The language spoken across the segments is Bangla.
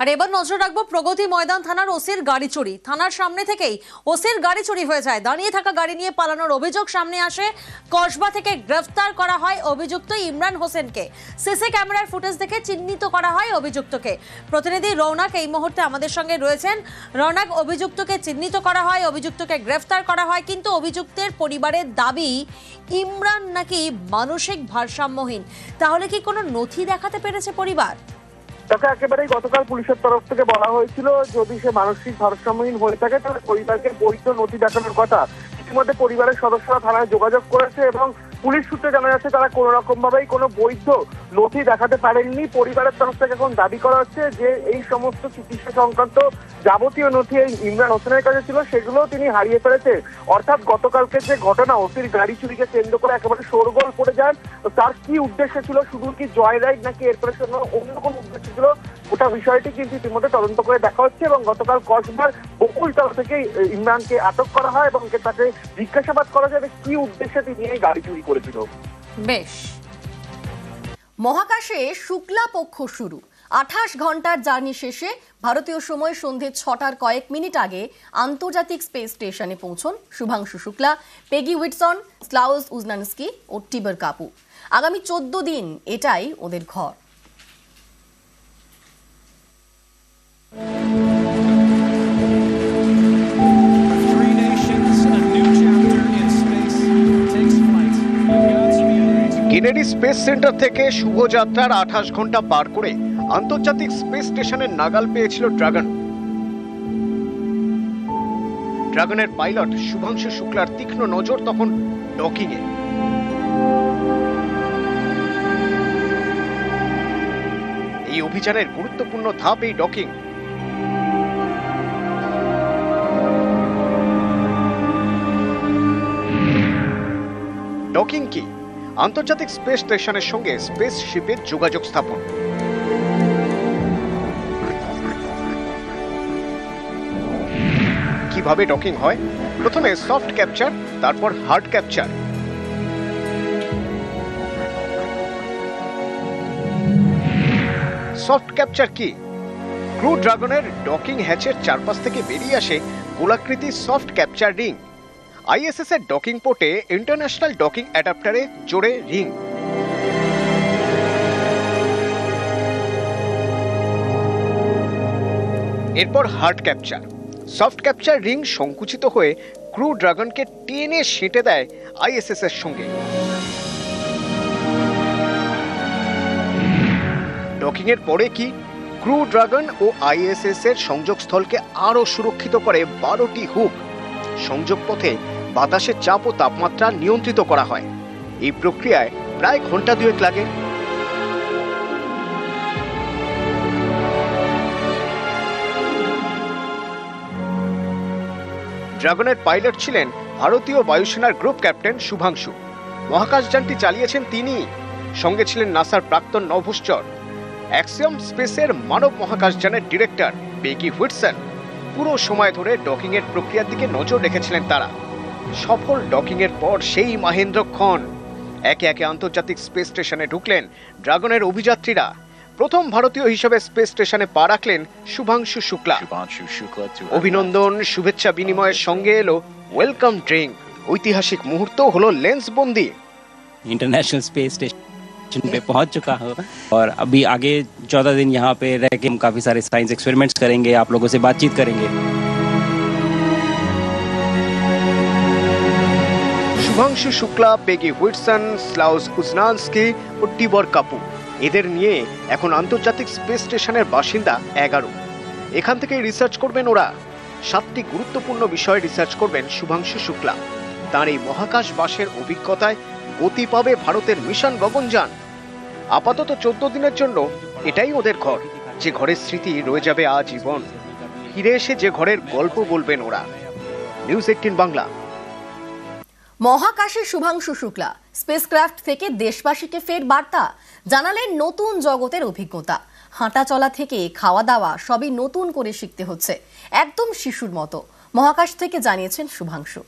আর এবার নজর রাখবো প্রগতি ময়দান থানার ওসির গাড়ি চুরি। থানার সামনে থেকেই ওসির গাড়ি চুরি হয়ে যায়। দাঁড়িয়ে থাকা গাড়ি নিয়ে পালানোর অভিযোগ সামনে আসে। কসবা থেকে গ্রেফতার করা হয় অভিযুক্ত ইমরান হোসেনকে। সিসি ক্যামেরার ফুটেজ দেখে চিহ্নিত করা হয় অভিযুক্তকে। প্রতিনিধি রৌনক এই মুহূর্তে আমাদের সঙ্গে রয়েছেন। রৌনক, অভিযুক্তকে চিহ্নিত করা হয়, অভিযুক্তকে গ্রেফতার করা হয়, কিন্তু অভিযুক্তের পরিবারের দাবি ইমরান নাকি মানসিক ভারসাম্যহীন। তাহলে কি কোনো নথি দেখাতে পেরেছে পরিবার? তাকে একেবারেই গতকাল পুলিশের তরফ থেকে বলা হয়েছিল যদি সে মানসিক ভারসাম্যহীন হয়ে থাকে তাহলে পরিবারকে বৈধ নথি দেখানোর কথা। ইতিমধ্যে পরিবারের সদস্যরা থানায় যোগাযোগ করেছে এবং পুলিশ সূত্রে জানা যাচ্ছে তারা কোনো রকম ভাবেই কোনো বৈধ নথি দেখাতে পারেননি। পরিবারের তরফ থেকে এখন দাবি করা হচ্ছে যে এই সমস্ত চিকিৎসা সংক্রান্ত যাবতীয় নথি এই ইমরান হোসেনের কাছে ছিল, সেগুলো তিনি হারিয়ে ফেলেছে। অর্থাৎ গতকালকে যে ঘটনা, ওসির গাড়ি চুরিকে কেন্দ্র করে একেবারে শোরগোল পড়ে যান, তার কি উদ্দেশ্য ছিল, শুধু কি জয় রাইড নাকি এরপরে অন্য কোনো উদ্দেশ্য ছিল, গোটা বিষয়টি কিন্তু ইতিমধ্যে তদন্ত করে দেখা হচ্ছে। এবং গতকাল কসবার বকুলতলা থেকে ইমরানকে আটক করা হয় এবং তাকে জিজ্ঞাসাবাদ করা যাবে কি উদ্দেশ্যে তিনি এই গাড়ি চুরি করেছিল। বেশ, মহাকাশে শুক্লা পক্ষ শুরু। 28 ঘন্টার জার্নি শেষে ভারতীয় সময় সন্ধে 6টার কয়েক মিনিট আগে আন্তর্জাতিক স্পেস স্টেশনে পৌঁছন Shubhanshu Shukla, Peggy Whitson, Slawosz Uznanski ও টিবর কাপু। আগামী 14 দিন এটাই ওদের ঘর। কেনেডি স্পেস সেন্টার থেকে শুভযাত্রার 28 ঘন্টা পার করে আন্তর্জাতিক স্পেস স্টেশনের নাগাল পেয়েছিল ড্রাগনের পাইলট শুভাংশু শুক্লার তীক্ষ্ণ নজর তখন ডকিং এ। এই অভিযানের গুরুত্বপূর্ণ ধাপ এই ডকিং। ডকিং কি? আন্তর্জাতিক স্পেস স্টেশনের সঙ্গে স্পেস শিপের যোগাযোগ স্থাপন। কিভাবে ডকিং হয়? প্রথমে সফট ক্যাপচার, তারপর হার্ড ক্যাপচার। সফট ক্যাপচার কি? ক্রু ড্রাগনের ডকিং হ্যাচের চারপাশ থেকে বেরিয়ে আসে গোলাকৃতি সফট ক্যাপচার রিং। আইএসএস এর ডকিং পোর্টে ইন্টারন্যাশনাল ডকিং অ্যাডাপ্টারে জোড়ে রিং। এরপর hard capture. Soft capture ring সংকুচিত হয়ে ক্রু ড্রাগনকে টেনে সেঁটে দেয় আইএসএস এর সঙ্গে। ডকিং এর পরে কি? ক্রু ড্রাগন ও আইএসএস এর সংযোগস্থলকে আরো সুরক্ষিত করে 12টি হুক। সংযোগ পথে বাতাসের চাপ ও তাপমাত্রা নিয়ন্ত্রিত করা হয়। এই প্রক্রিয়ায় প্রায় ঘন্টা দুয়েক লাগে। ড্রাগনের পাইলট ছিলেন ভারতীয় বায়ুসেনার গ্রুপ ক্যাপ্টেন শুভাংশু। মহাকাশযানটি চালিয়েছেন তিনি। সঙ্গে ছিলেন নাসার প্রাক্তন নভোশ্চর, অ্যাক্সিয়ম স্পেসের মানব মহাকাশযানের ডিরেক্টর পেগি হুইটসন। পুরো সময় ধরে ডকিং এর প্রক্রিয়ার দিকে নজর রেখেছিলেন তারা। সফল ডকিং এর পর সেই মহেন্দ্রক্ষণ একে একে আন্তর্জাতিক স্পেস স্টেশনে ঢুকলেন ড্রাগনের অভিযাত্রীরা। প্রথম ভারতীয় হিসেবে স্পেস স্টেশনে পা রাখলেন শুভাংশু শুক্লা। অভিনন্দন, শুভেচ্ছা বিনিময়ের সঙ্গে এলো ওয়েলকাম ড্রিঙ্ক। ঐতিহাসিক মুহূর্ত হলো লেন্সবন্দি। इंटरनेशनल स्पेस स्टेशन पे पहुंच चुका हूं और अभी आगे 14 दिन यहाँ पे रह के हम काफी सारे साइंस एक्सपेरिमेंट्स करेंगे, आप लोगों से बातचीत करेंगे। Shubhanshu Shukla, Peggy Whitson, Slawosz Uznanski ও টিবর কাপু, এদের নিয়ে এখন আন্তর্জাতিক স্পেস স্টেশনের বাসিন্দা 11। এখান থেকে রিসার্চ করবেন ওরা। 7টি গুরুত্বপূর্ণ বিষয়ে রিসার্চ করবেন শুভাংশু শুক্লা। তার এই মহাকাশ বাসের অভিজ্ঞতায় গতি পাবে ভারতের মিশন গগনযান। আপাতত 14 দিনের জন্য এটাই ওদের ঘর, যে ঘরের স্মৃতি রয়ে যাবে আজীবন। ফিরে এসে যে ঘরের গল্প বলবেন ওরা। নিউজ 18 বাংলা। মহাকাশে শুভাংশু শুক্লা স্পেসক্রাফট থেকে দেশবাসীকে ফের বার্তা জানালেন নতুন জগতের অভিজ্ঞতা। হাঁটা চলা থেকে খাওয়া দাওয়া সবই নতুন করে শিখতে হচ্ছে, একদম শিশুর মতো। মহাকাশ থেকে জানিয়েছেন শুভাংশু।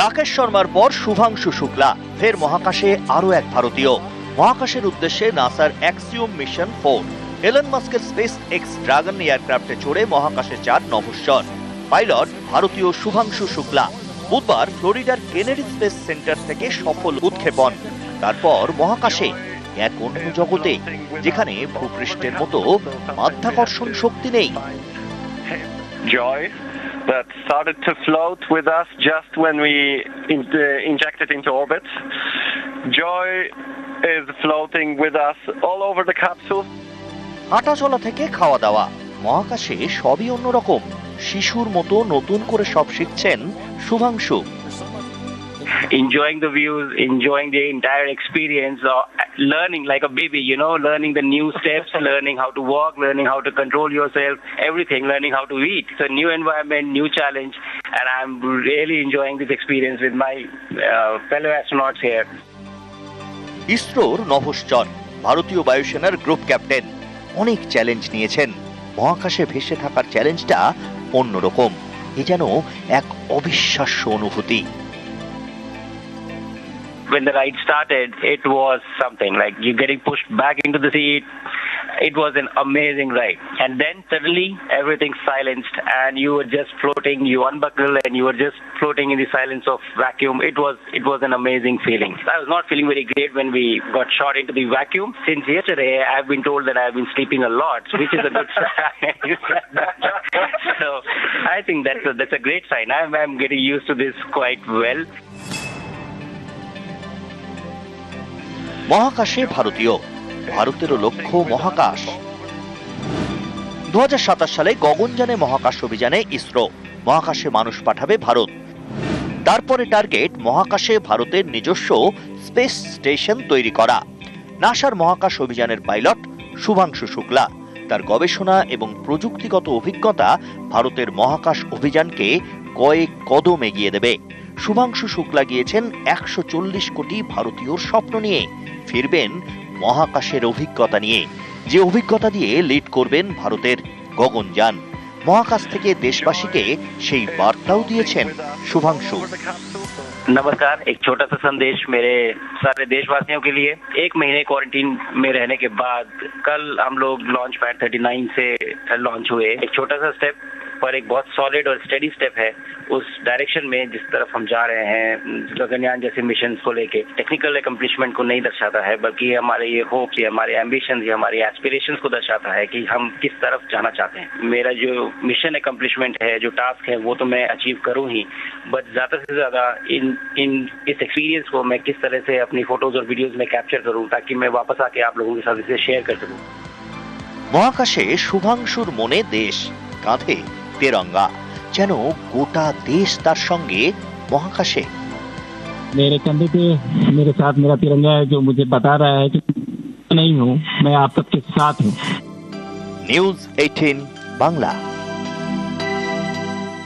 রাকেশ শর্মার পর শুভাংশু শুক্লা ফের মহাকাশে আরো এক ভারতীয়। মহাকাশের উদ্দেশ্যে নাসার অ্যাক্সিওম মিশন 4 এলন মাস্কের স্পেস এক্স ড্রাগন এয়ারক্রাফটে চড়ে মহাকাশে যান নভশ্চর। পাইলট ভারতীয় শুভাংশু শুক্লা বুধবার ফ্লোরিডার কেনেডি স্পেস সেন্টার থেকে সফল উৎক্ষেপণ, তারপর মহাকাশে এক অন্য জগতে যেখানে ভূপৃষ্ঠের মতো মাধ্যাকর্ষণ শক্তি নেই। Joy that started to float with us just when we injected into orbit. Joy is floating with us all over the capsule. হাঁটা চলা থেকে খাওয়া দাওয়া মহাকাশে সবই অন্যরকম। শিশুর মতো নতুন করে সব শিখছেন Shubhanshu. Enjoying the views, enjoying the entire experience, learning like a baby, learning the new steps, learning how to walk, learning how to control yourself, everything, learning how to eat. It's a new environment, new challenge, and I'm really enjoying this experience with my fellow astronauts here. ইসরোর নভশ্চর ভারতীয় বায়ুসেনার গ্রুপ ক্যাপ্টেন অনেক চ্যালেঞ্জ নিয়েছেন। মহাকাশে ভেসে থাকার চ্যালেঞ্জটা অন্যরকম, এ যেন এক অবিশ্বাস্য অনুভূতি। When the ride started, it was something like you getting pushed back into the seat. It was an amazing ride, and then suddenly everything silenced, and you were just floating. You unbuckle, and you were just floating in the silence of vacuum. It was an amazing feeling. I was not feeling very great when we got shot into the vacuum. Since yesterday, I've been told that I've been sleeping a lot, which is a good sign. So I think that's a great sign. I'm getting used to this quite well. মহাকাশে ভারতীয়, ভারতেরও লক্ষ্য মহাকাশ। 2027 সালে গগনযানে মহাকাশ অভিযানে ইসরো মহাকাশে মানুষ পাঠাবে ভারত। তারপরে টার্গেট মহাকাশে ভারতের নিজস্ব স্পেস স্টেশন তৈরি করা। নাসার মহাকাশ অভিযানের পাইলট শুভাংশু শুক্লা তার গবেষণা এবং প্রযুক্তিগত অভিজ্ঞতা ভারতের মহাকাশ অভিযানকে কয়েক কদম এগিয়ে দেবে। শুভাংশু শুক্লা গিয়েছেন 140 কোটি ভারতীয়র স্বপ্ন নিয়ে, ফিরবেন মহাকাশের অভিজ্ঞতা নিয়ে, যে অভিজ্ঞতা দিয়ে লিড করবেন ভারতের গগনযান। মহাকাশ থেকে দেশবাসীকে সেই বার্তাও দিয়েছেন শুভাংশু। नमस्कार, एक छोटा सा संदेश मेरे सारे देशवासियों के लिए। 1 महीने क्वारंटीन में रहने के बाद कल हम लोग लॉन्च पैड 39 से लॉन्च हुए। एक छोटा सा स्टेप पर एक बहुत सॉलिड और स्टडी स्टेप है उस डायरेक्शन में जिस तरफ हम जा रहे हैं। गगनयान जैसे मिशन को लेके टेक्निकल अकम्प्लिशमेंट को नहीं दर्शाता है, बल्कि हमारे ये होप्स, ये हमारे एम्बिशंस, ये हमारे एस्पिरेशंस को दर्शाता है कि हम किस तरफ जाना चाहते हैं। मेरा जो मिशन अकम्प्लिशमेंट है, जो टास्क है, वो तो मैं अचीव करूँ ही, बट ज़्यादा से ज़्यादा इस एक्सपीरियंस को मैं किस तरह से अपनी फोटोज और वीडियोज में कैप्चर करूँ ताकि मैं वापस आके आप लोगों के साथ इसे शेयर कर सकूँ। মহাকাশে শুভাংশুর মনে দেশ, কাঁধে তেরঙ্গা, যেন গোটা দেশ তার সঙ্গে মহাকাশে। मेरे कंधे पे मेरे साथ मेरा तिरंगा है, जो मुझे बता रहा है कि नहीं हूँ, मैं आप सबके साथ हूँ। নিউজ 18 বাংলা।